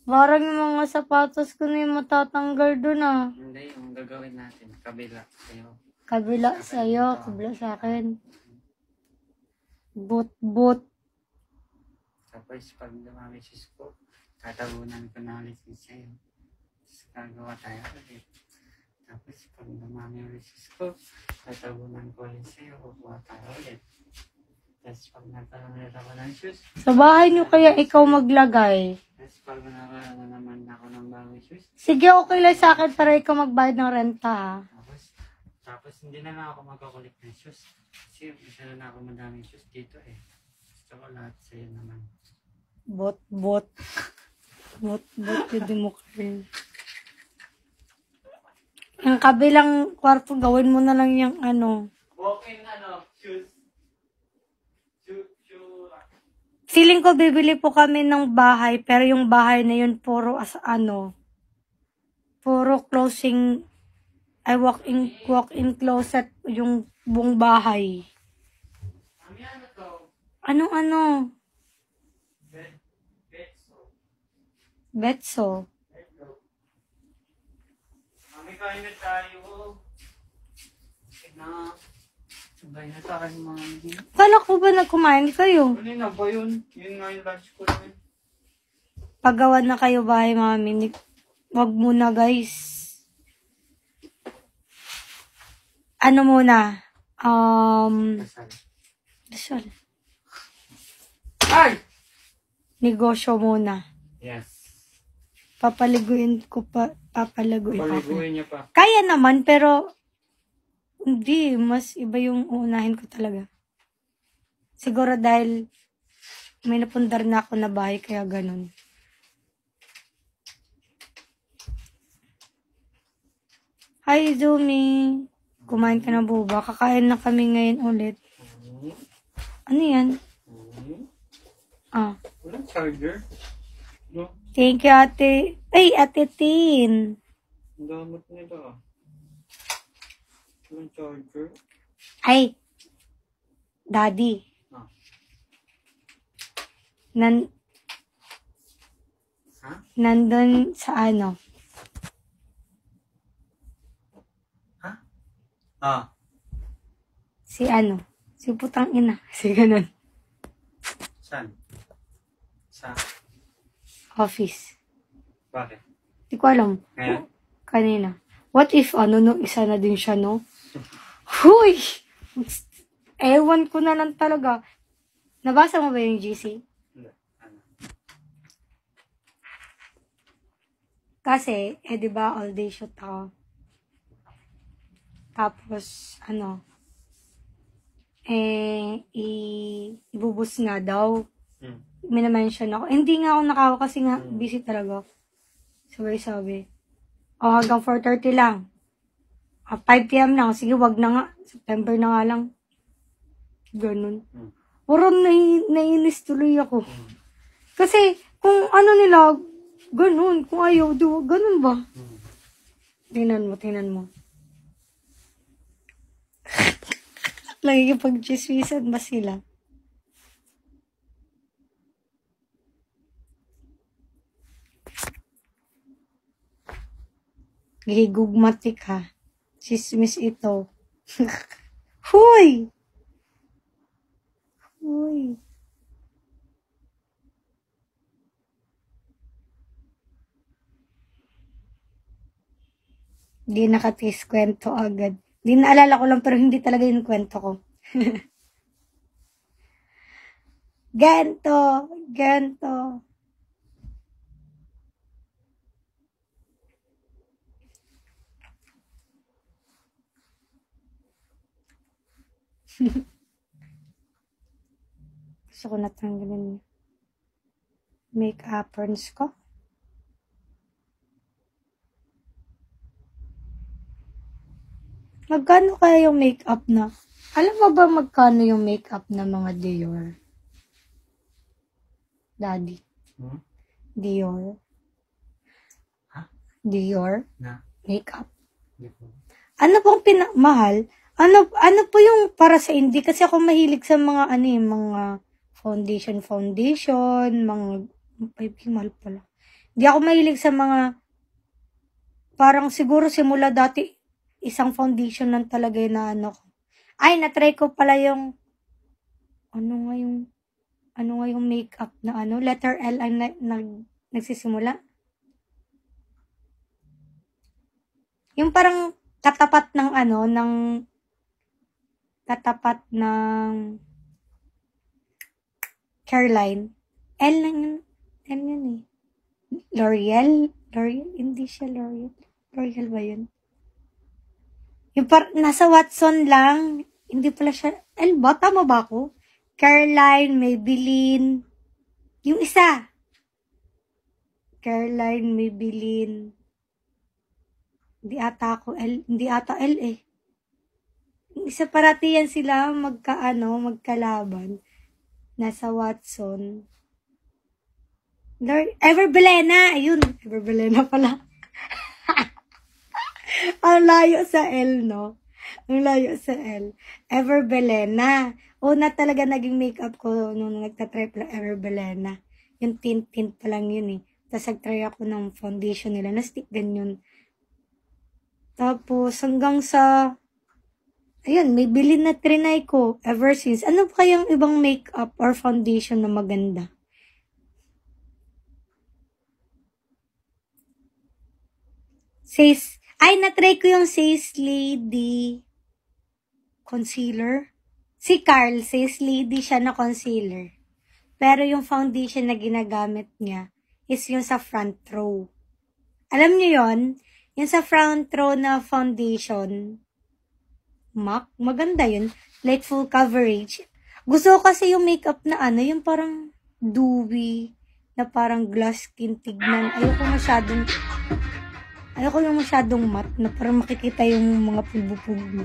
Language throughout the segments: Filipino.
Parang yung mga sapatos ko na yung matatanggal dun ah. Hindi, yung gagawin natin. Kabila sa'yo. Kabila sa'yo, kabila sa akin. Boot. Tapos pag dumami si Scoop, tatabunan ko na ulit sa'yo. Tapos gagawa tayo ulit. Tapos pag dumami ulit si Scoop, tatabunan ko ulit sa'yo. Kukuha tayo ulit. Tapos pag nagkaroon ako ng shoes. Sa bahay nyo kaya ikaw maglagay? Tapos pag nakaroon na naman ako ng bagong shoes. Sige, okay lang sa akin para ikaw magbayad ng renta ha. Tapos hindi na lang ako magkukulit ng shoes. Kasi gusto na ako madaming shoes dito eh. Gusto ko lahat sa'yo naman. Bot. Hindi mo kayo. Yung kabilang kwarto, gawin mo na lang yung ano. Walk-in shoes. Feeling ko bibili po kami ng bahay, pero yung bahay na yun puro puro closing, ay walk-in closet yung buong bahay. Ano? Betso. Mami, kain na tayo. Sabay na tayo, mami. Kala ko ba nagkumain kayo? Ano na ba yun? Yun nga yung lunch ko lang. Paggawa na kayo bahay, mami. Wag muna, guys. Ano muna? Dasal. Ay! Negosyo muna. Yes. Papaliguin Paliguin niya pa. Kaya naman, pero hindi, mas iba yung uunahin ko talaga. Siguro dahil may napundar na ako na bahay, kaya ganun. Hi, Zumi. Kumain ka na buba. Kakain na kami ngayon ulit. Ano yan? Walang charger. No? Thank you, ate. Ay, ate Tin. Ang damot nila. Walang charger. Ay, daddy. Nandun sa ano? Si putang ina. Si ganun. Saan? Sa? Office. Bakit? Di ko alam. Ngayon? Kanina. What if, no, isa na din siya, no? Huy! Ewan ko na lang talaga. Nabasa mo ba yung GC? Hindi. Kasi, diba, all day shoot ako. Tapos, ibubus nga daw. Minamention ako. Hindi nga ako nakawa kasi nga, busy talaga. Sabi. Hanggang 4:30 lang. 5 PM na. Sige, wag na nga. September na nga lang. Ganun. Parang nainis tuloy ako. Kasi, kung ano nila, ganun. Kung ayaw, ganun ba? Tingnan mo. Lagi yung pag-chismisan ba sila? Gigugmatik ha. Chismis ito. Huy! Di nakatis kwento agad. Di naalala ko lang pero hindi talaga yung kwento ko. Ganto. Gusto ko natanggalin make-uppers ko. Magkano kaya yung make-up na? Alam mo ba magkano yung make-up na mga Dior? Daddy. Dior. Dior? Na? Make-up. Ano pong mahal? Ano po yung para sa hindi? Kasi ako mahilig sa mga mga foundation, mga, mahal pala. Di ako mahilig sa mga, parang siguro simula dati, isang foundation lang talaga yun na ano ko. Ay, natry ko pala yung, ano nga yung makeup na ano, letter L ang nagsisimula. Yung parang katapat ng ano, katapat ng Caroline. L lang yun. L yun eh. L'Oreal? Hindi siya L'Oreal. L'Oreal ba yun? Yung nasa Watson lang. Hindi pala siya. L ba? Tama ba ako? Caroline, Maybelline. Yung isa. Caroline, Maybelline. Hindi ata L eh. Yung isa parati yan sila magkalaban. Nasa Watson. Everbelena! Ayun, Everbelena pala. Ang layo sa L, no? Ang layo sa L. Everbelena. Una talaga naging makeup ko nung nagtatry pala Everbelena. Yung tint pa lang yun eh. Tapos nagtry ako ng foundation nila. Na-stick din yun. Tapos hanggang sa, ayun, may bilin na trinay ko ever since. Ano pa kayang ibang makeup or foundation na maganda? Natry ko yung Says Lady concealer. Si Carl, Says Lady siya na concealer. Pero yung foundation na ginagamit niya is yung sa front row. Alam niyo yon? Yung sa front row na foundation, MAC, maganda yun. Like full coverage. Gusto ko kasi yung makeup na yung parang dewy, na parang glass skin tignan. Ayoko yung masyadong matte, na parang makikita yung mga pulbo-pulbo.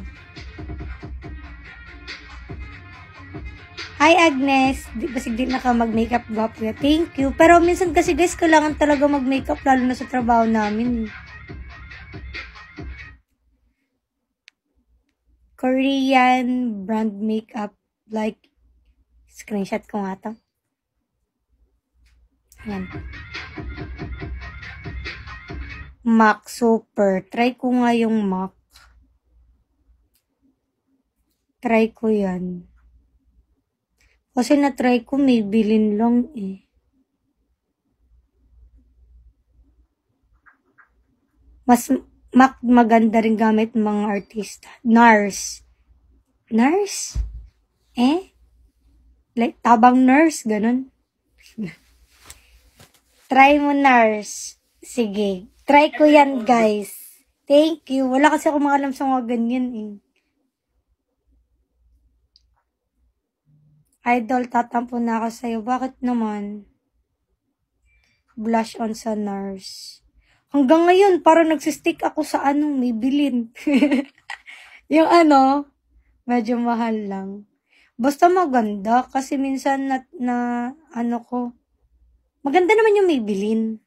Hi Agnes, basig din na ka mag-makeup gwapo ya. Thank you. Pero minsan kasi guys, kailangan talaga mag-makeup lalo na sa trabaho namin. Korean brand makeup, like, screenshot ko nga to. Ayan. MAC Super. Try ko nga yung MAC. Try ko yan. Kasi na-try ko, Maybelline lang eh. Mas MAC maganda rin gamit mga artista. NARS. NARS? Like, tabang nurse, ganun. Try mo, NARS. Sige. Try ko yan, guys. Thank you. Wala kasi ako mga alam sa mga ganyan eh. Idol, tatampo na ako sa'yo. Bakit naman? Blush on sa NARS. Hanggang ngayon, parang nagsistick ako sa Maybelline. Yung medyo mahal lang. Basta maganda, kasi minsan maganda naman yung Maybelline.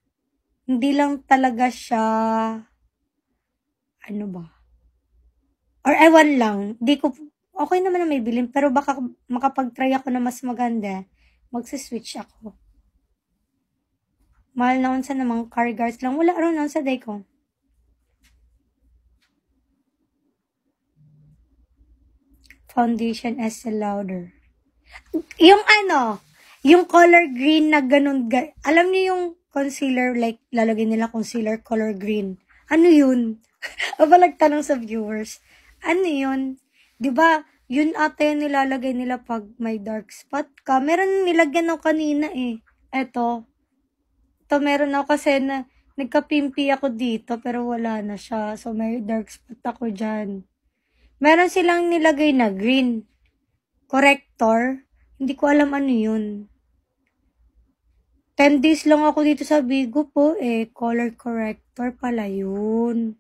Hindi lang talaga siya, or ewan lang, okay naman na Maybelline, pero baka makapag-try ako na mas maganda, magsiswitch ako. Mahal na unsa namang car guards lang. Wala ron sa day ko. Foundation Estee Lauder. Yung yung color green na ganun. Alam niyo yung concealer, like, lalagay nila concealer color green. Ano yun? Abalag tanong sa viewers. Ano yun? Diba, yun ata yung nilalagay nila pag may dark spot ka. Meron nilagyan ako kanina eh. Ito meron ako kasi nagkapimpi ako dito pero wala na siya. So, may dark spot ako dyan. Meron silang nilagay na green. Corrector. Hindi ko alam ano yun. 10 days lang ako dito sa Bigo po eh. Color corrector pala yun.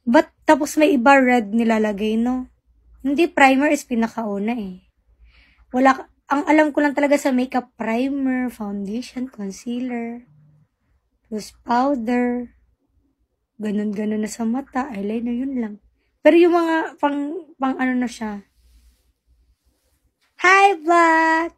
But tapos may iba red nilalagay, no? Hindi, primer is pinakauna eh. Ang alam ko lang talaga sa makeup, primer, foundation, concealer, loose powder, ganun-ganun na sa mata, eyeliner, yun lang. Pero yung mga pang na siya. Hi, Black!